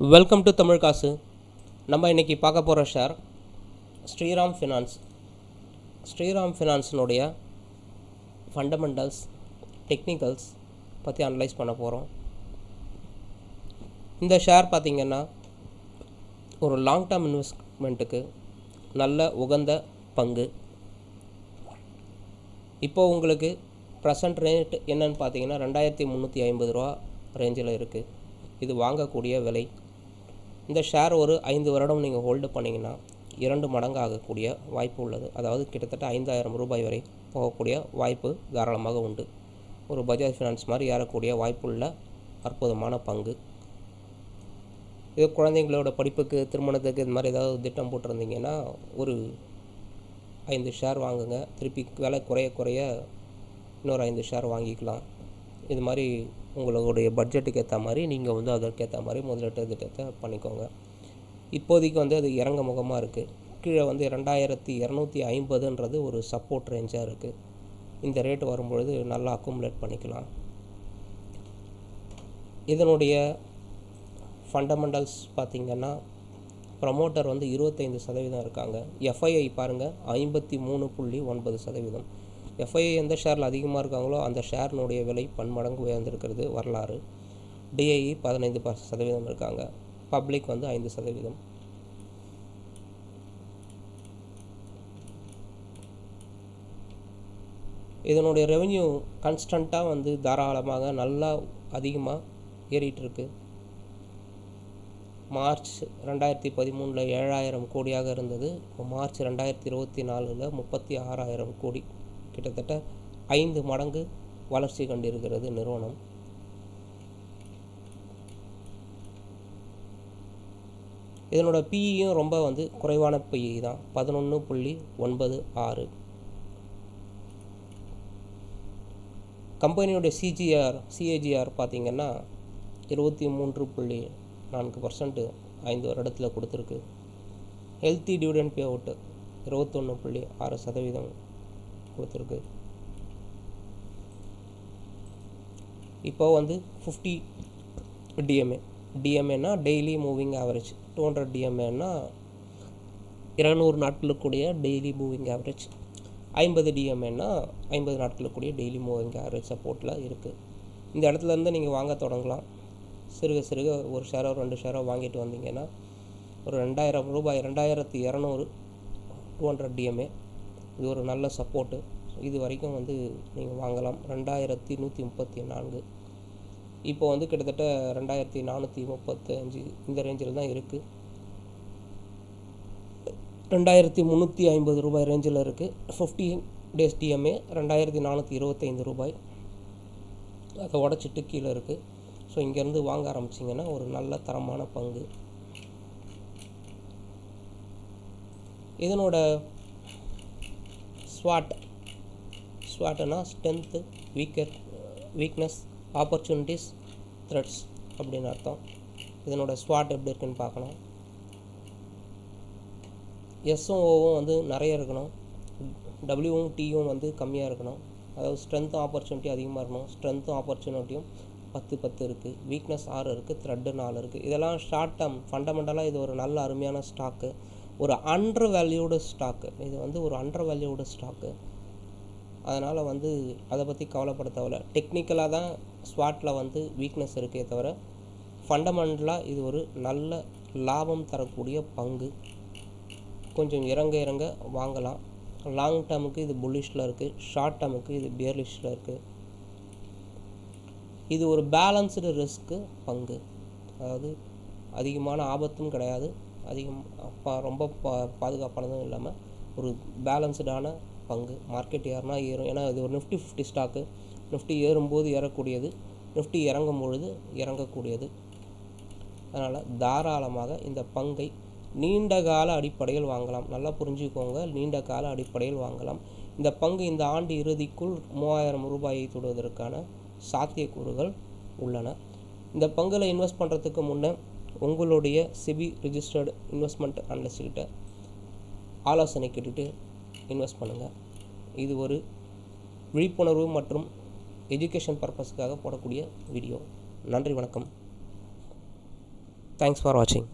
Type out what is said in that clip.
Welcome to Tamil காசு. நம்ம இன்றைக்கி பார்க்க போகிற ஷேர் ஸ்ரீராம் ஃபினான்ஸ். ஸ்ரீராம் ஃபினான்ஸினுடைய ஃபண்டமெண்டல்ஸ், டெக்னிக்கல்ஸ் பற்றி அனலைஸ் பண்ண போகிறோம். இந்த ஷேர் பார்த்திங்கன்னா ஒரு லாங் டேர்ம் இன்வெஸ்ட்மெண்ட்டுக்கு நல்ல உகந்த பங்கு. இப்போது உங்களுக்கு ப்ரெசன்ட் ரேட் என்னன்னு பார்த்தீங்கன்னா 2350 ரூபா ரேஞ்சில் இருக்குது. இது வாங்கக்கூடிய விலை. இந்த ஷேர் ஒரு 5 வருடம் நீங்கள் ஹோல்டு பண்ணிங்கன்னா 2 மடங்கு ஆகக்கூடிய வாய்ப்பு உள்ளது. அதாவது கிட்டத்தட்ட 5000 ரூபாய் வரை போகக்கூடிய வாய்ப்பு தாராளமாக உண்டு. ஒரு பஜாஜ் ஃபினான்ஸ் மாதிரி ஏறக்கூடிய வாய்ப்புள்ள அற்புதமான பங்கு. இது குழந்தைங்களோட படிப்புக்கு, திருமணத்துக்கு இது மாதிரி ஏதாவது திட்டம் போட்டிருந்தீங்கன்னா ஒரு 5 ஷேர் வாங்குங்க. திருப்பி விலை குறைய இன்னொரு 5 ஷேர் வாங்கிக்கலாம். இது மாதிரி உங்களுடைய பட்ஜெட்டுக்கு ஏற்ற மாதிரி நீங்கள் அதற்கேற்ற மாதிரி முதலீட்டு திட்டத்தை பண்ணிக்கோங்க. இப்போதைக்கு அது இறங்க முகமாக இருக்குது. கீழே 2250 ஒரு சப்போர்ட் ரேஞ்சாக இருக்குது. இந்த ரேட்டு வரும்பொழுது நல்லா அக்குமுலேட் பண்ணிக்கலாம். இதனுடைய ஃபண்டமெண்டல்ஸ் பார்த்திங்கன்னா ப்ரமோட்டர் 25% இருக்காங்க. எஃப்ஐஐ பாருங்கள் 53.9%. எஃப்ஐஐ எந்த ஷேரில் அதிகமாக இருக்காங்களோ அந்த ஷேர்னுடைய விலை பன்மடங்கு உயர்ந்திருக்கிறது வரலாறு. டிஐஇ 15% இருக்காங்க. பப்ளிக் 5%. இதனுடைய ரெவென்யூ கான்ஸ்டண்ட்டாக தாராளமாக நல்லா அதிகமாக ஏறிட்டுருக்கு. மார்ச் 2013 7000 கோடியாக இருந்தது. இப்போ மார்ச் 2024 36,000 கோடி. கிட்டத்தட்ட 5 மடங்கு வளர்ச்சி கண்டிருக்கிறது நிறுவனம். இதனோட பிஇயும் ரொம்ப குறைவான பிஇ தான், 11.96. கம்பெனியோடைய சிஏஜிஆர் பார்த்திங்கன்னா 23.4% 5 வருடத்தில் கொடுத்துருக்கு. ஹெல்த்தி டிவிடெண்ட் பே அவுட்டு 21.6% கொடுத்துருக்கு. இப்போ 50 டிஎம்ஏனா டெய்லி மூவிங் ஆவரேஜ், 200 டிஎம்ஏனா 200 நாட்களுக்குடைய டெய்லி மூவிங் ஆவரேஜ், 50 டிஎம்ஏனா 50 நாட்களுக்குடைய டெய்லி மூவிங் ஆவரேஜ் சப்போர்ட்டில் இருக்குது. இந்த இடத்துலேருந்து நீங்கள் வாங்க தொடங்கலாம். சிறுக ஒரு ஷேரோ 2 ஷேரோ வாங்கிட்டு வந்தீங்கன்னா ஒரு 2000 ரூபாய், 2200 200 டிஎம்ஏ இது ஒரு நல்ல சப்போர்ட்டு. இது வரைக்கும் நீங்கள் வாங்கலாம். 2134. இப்போ கிட்டத்தட்ட 2435 இந்த ரேஞ்சில் தான் இருக்குது. 2350 ரூபாய் ரேஞ்சில் இருக்குது. 50 டேஸ் டிஎம்ஏ 2425 ரூபாய். அதை உடச்சிட்டு கீழே இருக்குது. ஸோ இங்கேருந்து வாங்க ஆரம்பிச்சிங்கன்னா ஒரு நல்ல தரமான பங்கு. இதனோட ஸ்வாட்னா ஸ்ட்ரென்த்து, வீக்னஸ், ஆப்பர்ச்சுனிட்டிஸ், த்ரெட்ஸ் அப்படின்னு அர்த்தம். இதனோட ஸ்வாட் எப்படி இருக்குன்னு பார்க்கணும். எஸ்ஸும் ஓவும் நிறைய இருக்கணும். டபிள்யூவும் டீயும் கம்மியாக இருக்கணும். அதாவது ஸ்ட்ரென்த்தும் ஆப்பர்ச்சுனிட்டி அதிகமாக இருக்கணும். ஸ்ட்ரென்த்தும் ஆப்பர்ச்சுனிட்டியும் 10 இருக்குது. வீக்னஸ் 6 இருக்குது. த்ரெட்டு 4 இருக்குது. இதெல்லாம் ஷார்ட் டேர்ம் ஃபண்டமெண்டலாக இது ஒரு நல்ல அருமையான ஸ்டாக்கு. ஒரு அண்டர் வேல்யூடு ஸ்டாக்கு. இது ஒரு அண்டர் வேல்யூடு ஸ்டாக்கு. அதனால் அதை பற்றி கவலைப்பட தேவையில்ல. டெக்னிக்கலாக தான் ஸ்வாட்டில் வீக்னஸ் இருக்கே தவிர ஃபண்டமெண்டலாக இது ஒரு நல்ல லாபம் தரக்கூடிய பங்கு. கொஞ்சம் இறங்க வாங்கலாம். லாங் டேர்முக்கு இது புல்லிஷில் இருக்குது. ஷார்ட் டேர்முக்கு இது பியர்லிஷில் இருக்குது. இது ஒரு பேலன்ஸ்டு ரிஸ்க்கு பங்கு. அதாவது அதிகமான ஆபத்தும் கிடையாது, ரொம்ப பாதுகாப்பானதும் இல்லாமல் ஒரு பேலன்ஸ்டான பங்கு. மார்க்கெட் ஏறினா ஏறும். ஏன்னா இது ஒரு நிஃப்டி 50 ஸ்டாக்கு. நிஃப்டி ஏறும்போது ஏறக்கூடியது, நிஃப்டி இறங்கும் பொழுது இறங்கக்கூடியது. அதனால் தாராளமாக இந்த பங்கை நீண்ட கால அடிப்படையில் வாங்கலாம். நல்லா புரிஞ்சுக்கோங்க, நீண்ட கால அடிப்படையில் வாங்கலாம். இந்த பங்கு இந்த ஆண்டு இறுதிக்குள் 3000 ரூபாயை தொடுவதற்கான சாத்தியக்கூறுகள் உள்ளன. இந்த பங்கில் இன்வெஸ்ட் பண்ணுறதுக்கு முன்னே உங்களுடைய செபி ரிஜிஸ்டர்டு இன்வெஸ்ட்மெண்ட் அனலிஸ்ட்கிட்ட ஆலோசனை கேட்டுட்டு இன்வெஸ்ட் பண்ணுங்கள். இது ஒரு விழிப்புணர்வு மற்றும் எஜுகேஷன் பர்பஸ்க்காக போடக்கூடிய வீடியோ. நன்றி, வணக்கம். தேங்க்ஸ் ஃபார் வாட்சிங்.